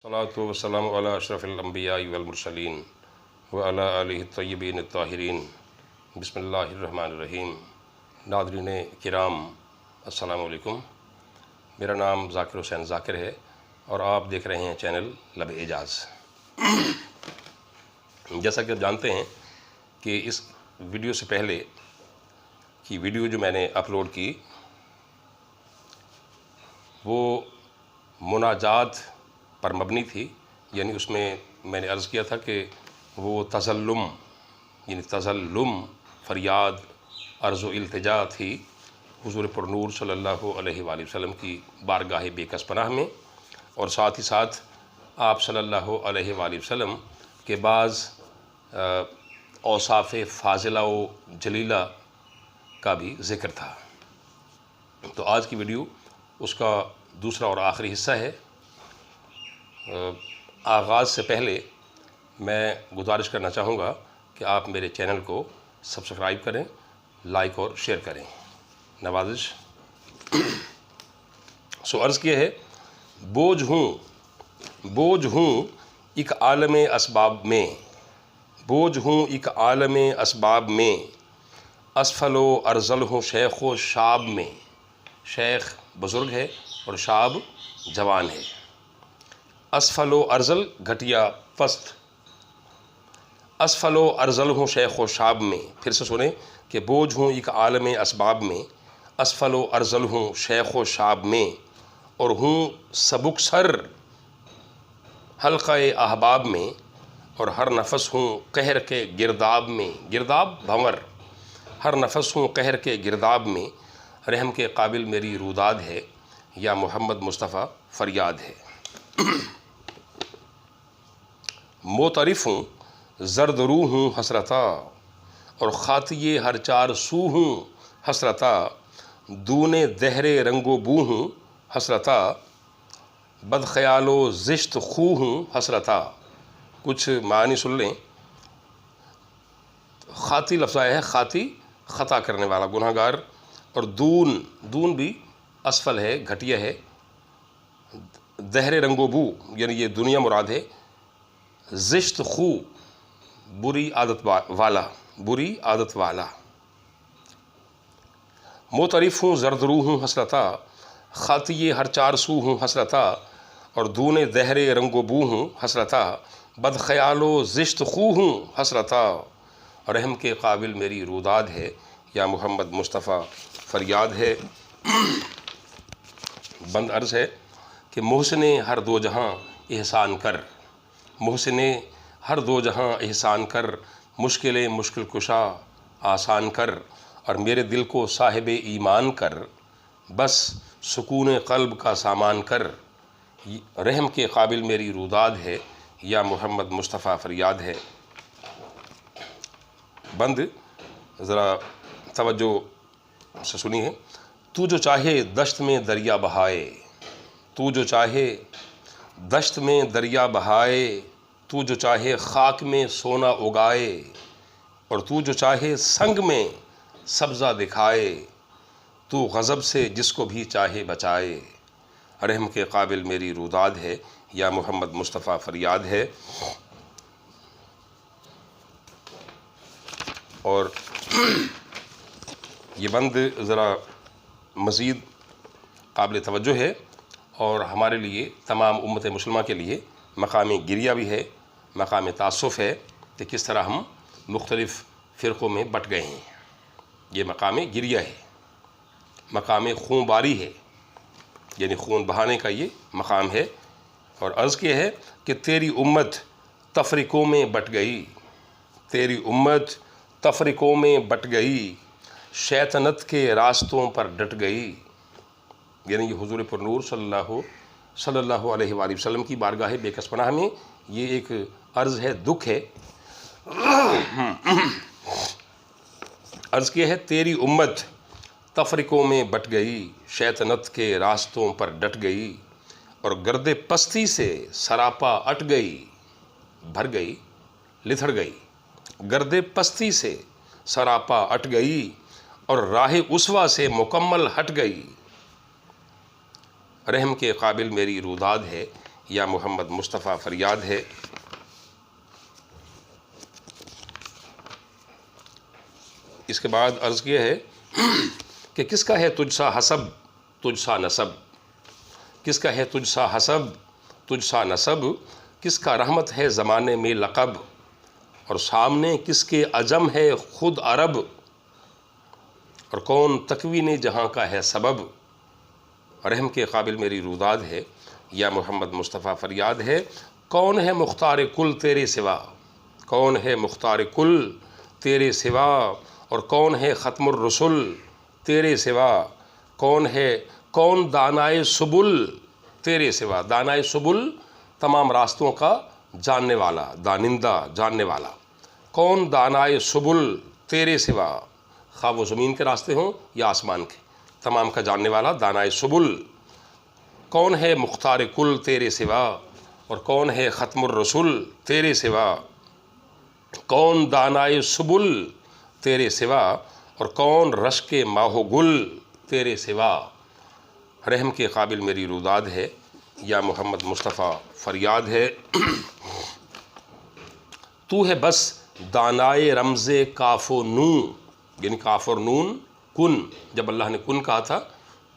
الصلاۃ والسلام علی اشرف الانبیاء والمرسلین وعلی آلہ الطیبین الطاہرین۔ بسم اللہ الرحمن الرحیم۔ ناظرین کرام السلام علیکم، میرا نام ذاکر حسین ذاکر ہے اور آپ دیکھ رہے ہیں چینل لب اعجاز۔ جیسا کہ آپ جانتے ہیں کہ اس ویڈیو سے پہلے کی ویڈیو جو میں نے اپلوڈ کی وہ مناجات پر مبنی تھی، یعنی اس میں میں نے عرض کیا تھا کہ وہ تظلم یعنی فریاد عرض و التجا تھی حضور پر نور صلی اللہ علیہ وآلہ وسلم کی بارگاہ بے کس پناہ میں، اور ساتھ ہی ساتھ آپ صلی اللہ علیہ وآلہ وسلم کے بعض اوصاف فاضلہ و جلیلہ کا بھی ذکر تھا۔ تو آج کی ویڈیو اس کا دوسرا اور آخری حصہ ہے۔ آغاز سے پہلے میں گزارش کرنا چاہوں گا کہ آپ میرے چینل کو سبسکرائب کریں، لائک اور شیئر کریں، نوازش۔ عرض کیا ہے، بوجھ ہوں ایک عالم اسباب میں، بوجھ ہوں ایک عالم اسباب میں، اسفل و ارذل ہوں شیخ و شاب میں۔ شیخ بزرگ ہے اور شاب جوان ہے۔ اسفل و ارذل گھٹیا پست، اسفل و ارذل ہوں شیخ و شاب میں۔ پھر سے سنیں کہ بوجھ ہوں ایک عالم اسباب میں، اسفل و ارذل ہوں شیخ و شاب میں، اور ہوں سبک سر حلقہ احباب میں، اور ہر نفس ہوں قہر کے گرداب میں۔ گرداب بھنور، ہر نفس ہوں قہر کے گرداب میں، رحم کے قابل میری روداد ہے، یا محمد مصطفیٰ فریاد ہے۔ معترف ہوں زرد رو ہوں حسرتا، اور خاطی ہر چار سو ہوں حسرتا، دون دہر رنگ و بو ہوں حسرتا، بد خیال و زشت خو ہوں حسرتا۔ کچھ معنی سن لیں۔ خاطی لفظ آیا ہے، خاطی خطا کرنے والا، گناہ گار، اور دون بھی اسفل ہے، گھٹیا ہے، دہر رنگ و بو یعنی یہ دنیا مراد ہے، زشت خو بری عادت والا۔ معترف ہوں زرد رو ہوں حسرتا، خاطی ہر چار سو ہوں حسرتا، اور دون دہر رنگ و بو ہوں حسرتا، بد خیال و زشت خو ہوں حسرتا، رحم کے قابل میری روداد ہے، یا محمد مصطفیٰ فریاد ہے۔ بند عرض ہے کہ محسن ہر دو جہاں احسان کر، محسن ہر دو جہاں احسان کر، مشکل کشا آسان کر، اور میرے دل کو صاحب ایمان کر، بس سکون قلب کا سامان کر، رحم کے قابل میری روداد ہے، یا محمد مصطفیٰ فریاد ہے۔ بند ذرا توجہ سے سنی ہے۔ تو جو چاہے دشت میں دریا بہائے، تو جو چاہے دشت میں دریا بہائے، تو جو چاہے خاک میں سونا اگائے، اور تو جو چاہے سنگ میں سبزہ دکھائے، تو غضب سے جس کو بھی چاہے بچائے، رحم کے قابل میری روداد ہے، یا محمد مصطفیٰ فریاد ہے۔ اور یہ بند ذرا مزید قابل توجہ ہے، اور ہمارے لیے تمام امت مسلمہ کے لیے مقام گریہ بھی ہے، مقام تأسف ہے کہ کس طرح ہم مختلف فرقوں میں بٹ گئے ہیں۔ یہ مقام گریہ ہے، مقام خون باری ہے، یعنی خون بہانے کا یہ مقام ہے۔ اور عرض کیا ہے کہ تیری امت تفریقوں میں بٹ گئی، تیری امت تفریقوں میں بٹ گئی، شیطنت کے راستوں پر ڈٹ گئی، یعنی یہ حضور پر نور صلی اللہ علیہ وآلہ وسلم کی بارگاہ بے کس پناہ میں یہ ایک عرض ہے، دکھ ہے۔ عرض کیا ہے، تیری امت تفریقوں میں بٹ گئی، شیطنت کے راستوں پر ڈٹ گئی، اور گرد پستی سے سراپا اٹ گئی، بھر گئی، لتھڑ گئی۔ گرد پستی سے سراپا اٹ گئی، اور راہ اسوا سے مکمل ہٹ گئی، رحم کے قابل میری روداد ہے، یا محمد مصطفیٰ فریاد ہے۔ اس کے بعد عرض کیا ہے کہ کس کا ہے تجھ سا حسب تجھ سا نسب، کس کا ہے تجھ سا حسب تجھ سا نسب، کس کا رحمت ہے زمانے میں لقب، اور سامنے کس کے عجم ہے خود عرب، اور کون تکوین جہاں کا ہے سبب، رحم کے قابل میری روداد ہے یا محمد مصطفیٰ فریاد ہے۔ کون ہے مختار کل تیرے سوا، کون ہے مختار کل تیرے سوا، اور کون ہے ختم الرسل تیرے سوا، کون دانائے سبل تیرے سوا، دانائے سبل تمام راستوں کا جاننے والا، دانندہ جاننے والا، کون دانائے سبل تیرے سوا، خواہ وہ زمین کے راستے ہوں یا آسمان کے، تمام کا جاننے والا دانائے سبل، کون ہے مختار کل تیرے سوا، اور کون ہے ختم الرسل تیرے سوا، کون دانائے سبل تیرے سوا، اور کون رشک ماہ و گل تیرے سوا، رحم کے قابل میری روداد ہے یا محمد مصطفیٰ فریاد ہے۔ تو ہے بس دانائے رمز کاف و نون، یعنی کاف اور نون کن، جب اللہ نے کن کہا تھا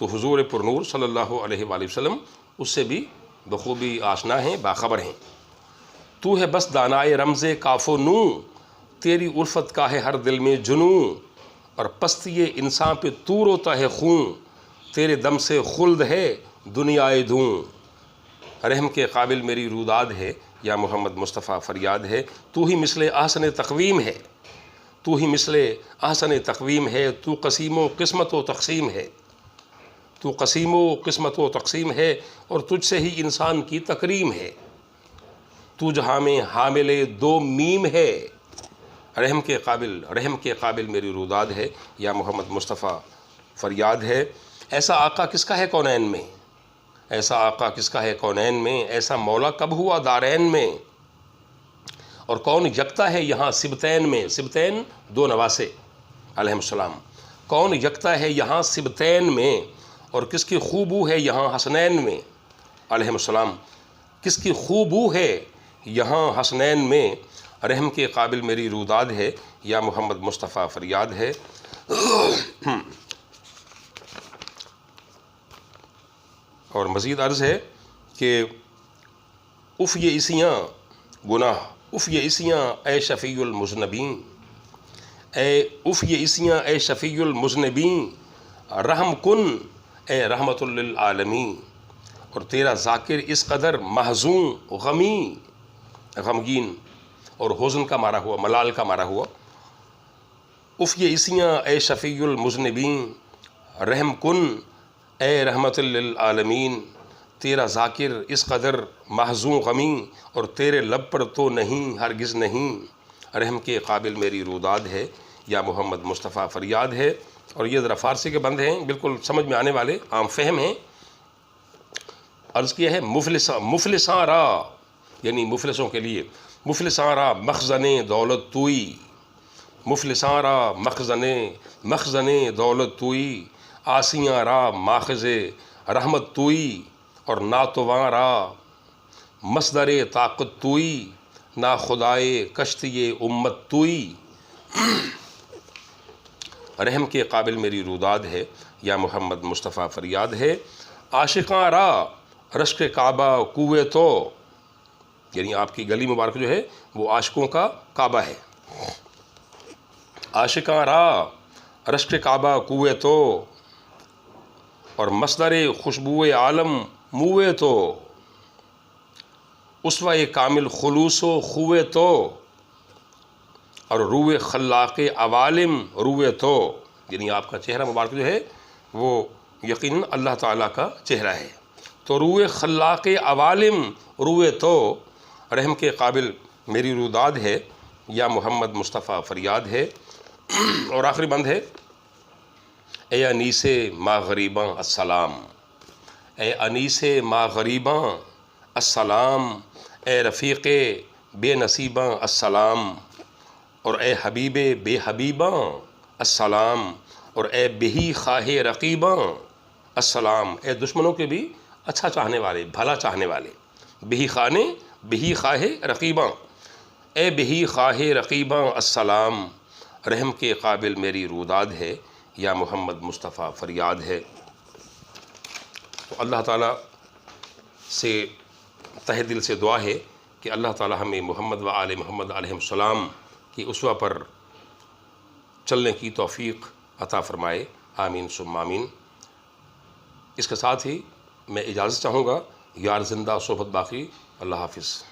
تو حضور پر نور صلی اللہ علیہ وآلہ وسلم اس سے بھی بخوبی آشنا ہیں، باخبر ہیں۔ تو ہے بس دانائے رمز کاف و نون، تیری الفت کا ہے ہر دل میں جنوں، اور پستی انسان پہ تو روتا ہے خون، تیرے دم سے خلد ہے دنیائے دوں، رحم کے قابل میری روداد ہے یا محمد مصطفیٰ فریاد ہے۔ تو ہی مثل احسن تقویم ہے، تو ہی مثل احسن تقویم ہے، تو قسیم و قسمت و تقسیم ہے، تو قسیم و قسمت و تقسیم ہے، اور تجھ سے ہی انسان کی تکریم ہے، تو جہاں میں حامل دو میم ہے، رحم کے قابل میری روداد ہے یا محمد مصطفیٰ فریاد ہے۔ ایسا آقا کس کا ہے کونین میں، ایسا آقا کس کا ہے کونین میں، ایسا مولا کب ہوا دارین میں، اور کون یکتا ہے یہاں سبتین میں، سبتین دو نواسے علیہ السلام، کون یکتا ہے یہاں سبتین میں، اور کس کی خوبو ہے یہاں حسنین میں علیہ السلام، کس کی خوبو ہے یہاں حسنین میں، رحم کے قابل میری روداد ہے یا محمد مصطفیٰ فریاد ہے۔ اور مزید عرض ہے کہ اف یہ اسیاں گناہ، اف یہ اسیاں اے شفیع المذنبین، اف یہ اسیاں اے شفیع المذنبین، رحم کن اے رحمت للعالمین، اور تیرا ذاکر اس قدر محزون غمگین، اور حزن کا مارا ہوا، ملال کا مارا ہوا، اف یہ اسیاں اے شفیع المذنبین، رحم کن اے رحمت للعالمین، تیرا ذاکر اس قدر محزون غمی، اور تیرے لب پر تو نہیں ہرگز نہیں، رحم کے قابل میری روداد ہے یا محمد مصطفیٰ فریاد ہے۔ اور یہ ذرا فارسی کے بند ہیں، بالکل سمجھ میں آنے والے، عام فہم ہیں۔ عرض کیا ہے مفلساں را، یعنی مفلسوں کے لیے، مفلساں را مخزن دولت توئی، مفلساں را مخزن دولت توئی، آسیاں را ماخذ رحمت توئی، اور ناتواں را مصدر طاقت توئی، نا خدائے کشتی امت توئی، رحم کے قابل میری روداد ہے یا محمد مصطفیٰ فریاد ہے۔ عاشقاں را رشک کعبہ کوے تو، یعنی آپ کی گلی مبارک جو ہے وہ عاشقوں کا کعبہ ہے، عاشقاں را رشک کعبہ کوے تو، اور مصدر خوشبو عالم موے تو، اسوہ کامل خلوص و خوے تو، اور روح خلاق عوالم روے تو، یعنی آپ کا چہرہ مبارک جو ہے وہ یقیناً اللہ تعالیٰ کا چہرہ ہے، تو روح خلاق عوالم روے تو، رحم کے قابل میری روداد ہے یا محمد مصطفیٰ فریاد ہے۔ اور آخری بند ہے، اے انیس ما غریباں السلام، اے انیس ما غریباں السلام، اے رفیق بے نصیباں السلام، اور اے حبیب بے حبیباں السلام، اور اے بہی خواہ رقیباں السلام، اے دشمنوں کے بھی اچھا چاہنے والے، بھلا چاہنے والے، بہی خانے بہی خواہ رقیباں، اے بہی خواہ رقیباں السلام، رحم کے قابل میری روداد ہے، یا محمد مصطفیٰ فریاد ہے۔ تو اللہ تعالیٰ سے تہ دل سے دعا ہے کہ اللہ تعالیٰ ہمیں محمد و آل محمد علیہ السلام کی اسوہ پر چلنے کی توفیق عطا فرمائے، آمین ثم آمین۔ اس کے ساتھ ہی میں اجازت چاہوں گا، یار زندہ صحبت باقی، اللہ حافظ۔